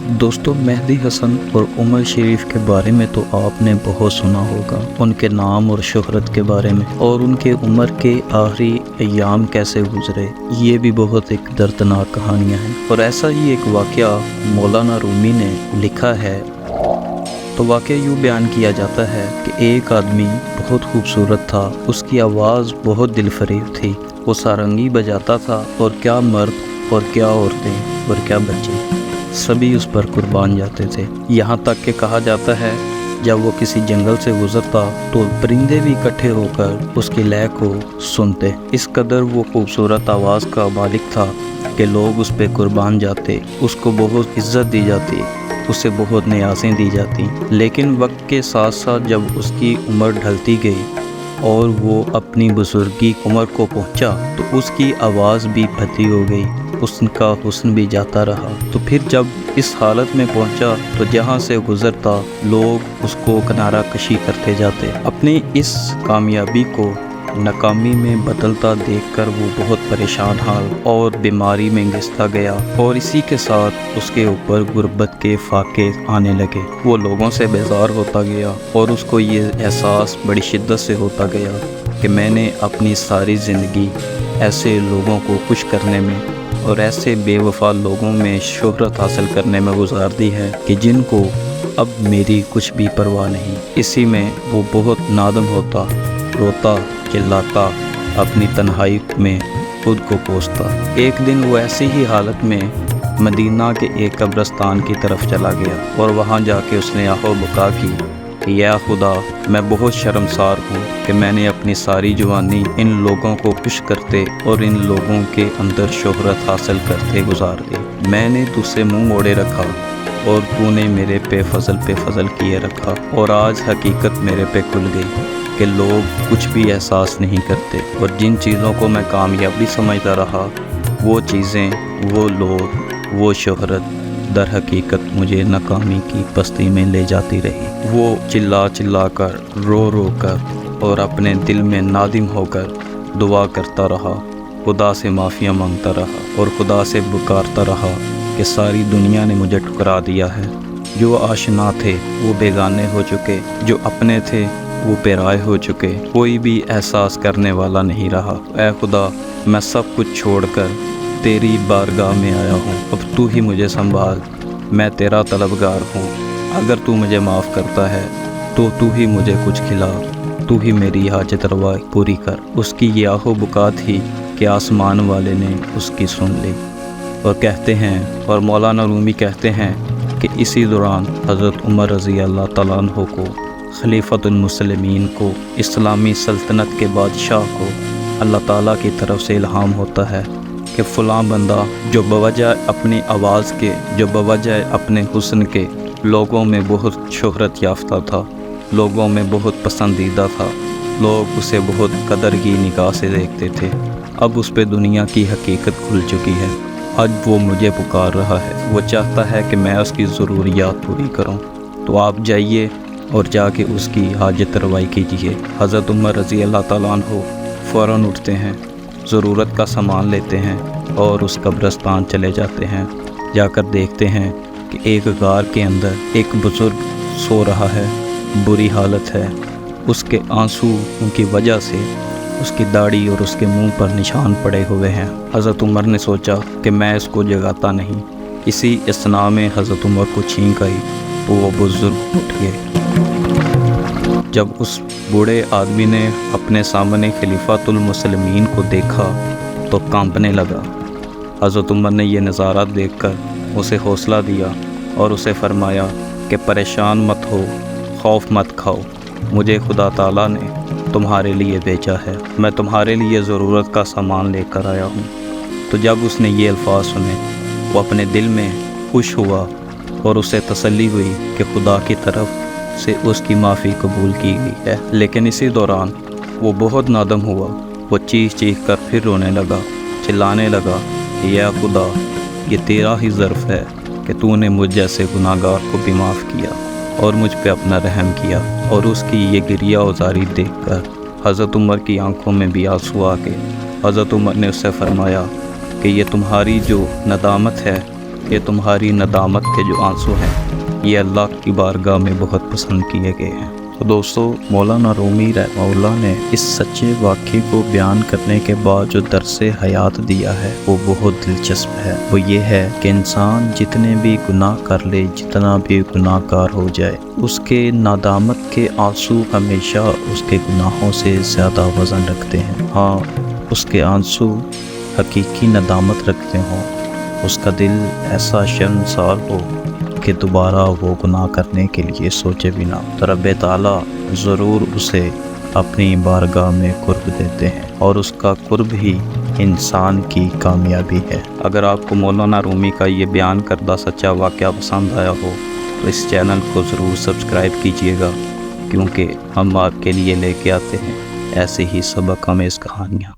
دوستو، مہدی حسن اور عمر شریف کے بارے میں تو آپ نے بہت سنا ہوگا، ان کے نام اور شہرت کے بارے میں، اور ان کے عمر کے آخری ایام کیسے گزرے، یہ بھی بہت ایک دردناک کہانیاں ہیں۔ اور ایسا ہی ایک واقعہ مولانا رومی نے لکھا ہے۔ تو واقعہ یوں بیان کیا جاتا ہے کہ ایک آدمی بہت خوبصورت تھا، اس کی آواز بہت دل فریب تھی، وہ سارنگی بجاتا تھا، اور کیا مرد اور کیا عورتیں اور کیا بچے سبھی اس پر قربان جاتے تھے۔ یہاں تک کہ کہا جاتا ہے جب وہ کسی جنگل سے گزرتا تو پرندے بھی اکٹھے ہو کر اس کی لے کو سنتے۔ اس قدر وہ خوبصورت آواز کا مالک تھا کہ لوگ اس پہ قربان جاتے، اس کو بہت عزت دی جاتی، اسے بہت نیازیں دی جاتی۔ لیکن وقت کے ساتھ ساتھ جب اس کی عمر ڈھلتی گئی اور وہ اپنی بزرگی عمر کو پہنچا تو اس کی آواز بھی بھدی ہو گئی، اس کا حسن بھی جاتا رہا۔ تو پھر جب اس حالت میں پہنچا تو جہاں سے گزرتا لوگ اس کو کنارہ کشی کرتے جاتے۔ اپنی اس کامیابی کو ناکامی میں بدلتا دیکھ کر وہ بہت پریشان حال اور بیماری میں گھستا گیا، اور اسی کے ساتھ اس کے اوپر غربت کے فاقے آنے لگے۔ وہ لوگوں سے بیزار ہوتا گیا اور اس کو یہ احساس بڑی شدت سے ہوتا گیا کہ میں نے اپنی ساری زندگی ایسے لوگوں کو خوش کرنے میں اور ایسے بے وفا لوگوں میں شہرت حاصل کرنے میں گزار دی ہے کہ جن کو اب میری کچھ بھی پرواہ نہیں۔ اسی میں وہ بہت نادم ہوتا، روتا، چلاتا، اپنی تنہائی میں خود کو کوستا۔ ایک دن وہ ایسی ہی حالت میں مدینہ کے ایک قبرستان کی طرف چلا گیا، اور وہاں جا کے اس نے آہ و بکا کی کہ یا خدا، میں بہت شرمسار ہوں کہ میں نے اپنی ساری جوانی ان لوگوں کو خوش کرتے اور ان لوگوں کے اندر شہرت حاصل کرتے گزار دی۔ میں نے تجھ سے منہ موڑے رکھا اور تو نے میرے پہ فضل کیے رکھا، اور آج حقیقت میرے پہ کھل گئی کہ لوگ کچھ بھی احساس نہیں کرتے، اور جن چیزوں کو میں کامیابی سمجھتا رہا، وہ چیزیں، وہ لوگ، وہ شہرت در حقیقت مجھے ناکامی کی پستی میں لے جاتی رہی۔ وہ چلا کر، رو کر اور اپنے دل میں نادم ہو کر دعا کرتا رہا، خدا سے معافیاں مانگتا رہا اور خدا سے پکارتا رہا کہ ساری دنیا نے مجھے ٹھکرا دیا ہے۔ جو آشنا تھے وہ بیگانے ہو چکے، جو اپنے تھے وہ پیرائے ہو چکے، کوئی بھی احساس کرنے والا نہیں رہا۔ اے خدا، میں سب کچھ چھوڑ کر تیری بارگاہ میں آیا ہوں، اب تو ہی مجھے سنبھال، میں تیرا طلبگار ہوں۔ اگر تو مجھے معاف کرتا ہے تو تو ہی مجھے کچھ کھلا، تو ہی میری حاجت روا پوری کر۔ اس کی یہ آہ و بکا تھی کہ آسمان والے نے اس کی سن لی۔ اور کہتے ہیں، اور مولانا رومی کہتے ہیں کہ اسی دوران حضرت عمر رضی اللہ تعالیٰ عنہ کو، خلیفۃ المسلمین کو، اسلامی سلطنت کے بادشاہ کو اللہ تعالیٰ کی طرف سے الہام ہوتا ہے کہ فلاں بندہ جو بوجہ اپنی آواز کے، جو بوجہ اپنے حسن کے لوگوں میں بہت شہرت یافتہ تھا، لوگوں میں بہت پسندیدہ تھا، لوگ اسے بہت قدر کی نگاہ سے دیکھتے تھے، اب اس پہ دنیا کی حقیقت کھل چکی ہے۔ آج وہ مجھے پکار رہا ہے، وہ چاہتا ہے کہ میں اس کی ضروریات پوری کروں، تو آپ جائیے اور جا کے اس کی حاجت روائی کیجیے۔ حضرت عمر رضی اللہ تعالیٰ عنہ فوراً اٹھتے ہیں، ضرورت کا سامان لیتے ہیں اور اس قبرستان چلے جاتے ہیں۔ جا کر دیکھتے ہیں کہ ایک غار کے اندر ایک بزرگ سو رہا ہے، بری حالت ہے، اس کے آنسو کی وجہ سے اس کی داڑھی اور اس کے منہ پر نشان پڑے ہوئے ہیں۔ حضرت عمر نے سوچا کہ میں اس کو جگاتا نہیں۔ اسی اثناء میں حضرت عمر کو چھینک آئی تو وہ بزرگ اٹھ گئے۔ جب اس بوڑھے آدمی نے اپنے سامنے خلیفۃ المسلمین کو دیکھا تو کانپنے لگا۔ حضرت عمر نے یہ نظارہ دیکھ کر اسے حوصلہ دیا اور اسے فرمایا کہ پریشان مت ہو، خوف مت کھاؤ، مجھے خدا تعالیٰ نے تمہارے لیے بھیجا ہے، میں تمہارے لیے ضرورت کا سامان لے کر آیا ہوں۔ تو جب اس نے یہ الفاظ سنے، وہ اپنے دل میں خوش ہوا اور اسے تسلی ہوئی کہ خدا کی طرف سے اس کی معافی قبول کی گئی ہے۔ لیکن اسی دوران وہ بہت نادم ہوا، وہ چیخ کر پھر رونے لگا، چلانے لگا کہ یا خدا، یہ تیرا ہی ظرف ہے کہ تو نے مجھ جیسے گناہ گار کو بھی معاف کیا اور مجھ پہ اپنا رحم کیا۔ اور اس کی یہ گریہ وزاری دیکھ کر حضرت عمر کی آنکھوں میں بھی آنسو آ گئے۔ حضرت عمر نے اس سے فرمایا کہ یہ تمہاری جو ندامت ہے کہ تمہاری ندامت کے جو آنسو ہیں یہ اللہ کی بارگاہ میں بہت پسند کیے گئے ہیں۔ تو دوستو، مولانا رومی رحمہ اللہ نے اس سچے واقعے کو بیان کرنے کے بعد جو درس حیات دیا ہے وہ بہت دلچسپ ہے۔ وہ یہ ہے کہ انسان جتنے بھی گناہ کر لے، جتنا بھی گناہ گار ہو جائے، اس کے ندامت کے آنسو ہمیشہ اس کے گناہوں سے زیادہ وزن رکھتے ہیں۔ ہاں، اس کے آنسو حقیقی ندامت رکھتے ہوں، اس کا دل ایسا شرمسار ہو کہ دوبارہ وہ گناہ کرنے کے لیے سوچے بھی نہ، تو رب تعالیٰ ضرور اسے اپنی بارگاہ میں قرب دیتے ہیں، اور اس کا قرب ہی انسان کی کامیابی ہے۔ اگر آپ کو مولانا رومی کا یہ بیان کردہ سچا واقعہ پسند آیا ہو تو اس چینل کو ضرور سبسکرائب کیجیے گا، کیونکہ ہم آپ کے لیے لے کے آتے ہیں ایسے ہی سبق آمیز کہانیاں۔